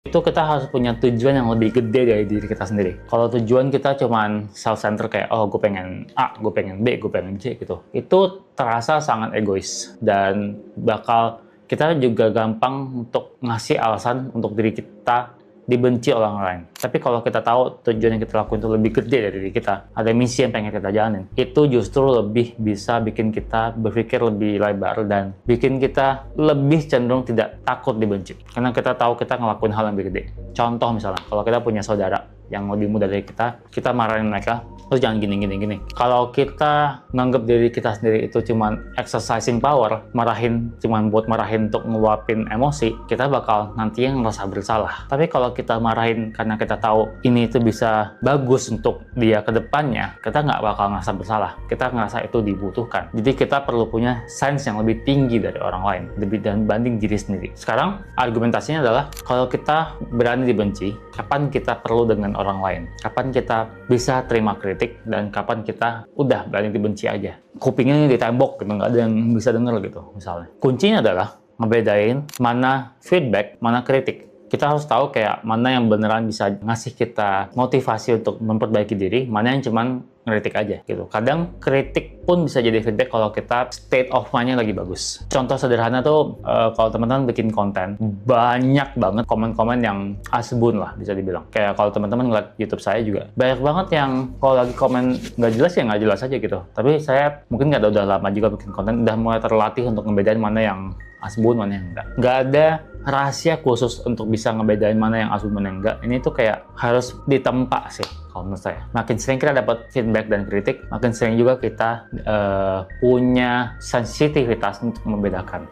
Itu kita harus punya tujuan yang lebih gede dari diri kita sendiri. Kalau tujuan kita cuman self-center kayak, oh gue pengen A, gue pengen B, gue pengen C gitu, itu terasa sangat egois dan bakal kita juga gampang untuk ngasih alasan untuk diri kita dibenci orang lain. Tapi kalau kita tahu tujuan yang kita lakukan itu lebih gede dari diri kita, ada misi yang pengen kita jalanin, itu justru lebih bisa bikin kita berpikir lebih lebar dan bikin kita lebih cenderung tidak takut dibenci. Karena kita tahu kita ngelakuin hal yang lebih gede. Contoh misalnya, kalau kita punya saudara yang lebih muda dari kita marahin mereka, terus jangan gini. Kalau kita nganggap diri kita sendiri itu cuman exercising power, marahin cuman buat marahin untuk ngeluapin emosi, kita bakal nantinya ngerasa bersalah. Tapi kalau kita marahin karena kita tahu ini itu bisa bagus untuk dia ke depannya, kita nggak bakal ngerasa bersalah. Kita ngerasa itu dibutuhkan. Jadi kita perlu punya sense yang lebih tinggi dari orang lain, lebih dan banding diri sendiri. Sekarang argumentasinya adalah kalau kita berani dibenci, kapan kita perlu dengan orang lain? Kapan kita bisa terima kritik dan kapan kita udah berani dibenci aja? Kupingnya di tembok gitu, nggak ada yang bisa denger gitu misalnya. Kuncinya adalah ngebedain mana feedback, mana kritik. Kita harus tahu kayak mana yang beneran bisa ngasih kita motivasi untuk memperbaiki diri, mana yang cuman ngeritik aja gitu. Kadang kritik pun bisa jadi feedback kalau kita state of mind-nya lagi bagus. Contoh sederhana tuh, kalau teman-teman bikin konten, banyak banget komen-komen yang asbun lah bisa dibilang. Kayak kalau teman-teman ngeliat YouTube saya juga, banyak banget yang kalau lagi komen nggak jelas ya nggak jelas aja gitu. Tapi saya mungkin nggak udah lama juga bikin konten, udah mulai terlatih untuk ngebedain mana yang asbun, mana yang enggak. Nggak ada rahasia khusus untuk bisa ngebedain mana yang asbun, mana yang enggak. Ini tuh kayak harus ditempa sih kalau menurut saya. Makin sering kita dapat feedback dan kritik, makin sering juga kita punya sensitivitas untuk membedakan.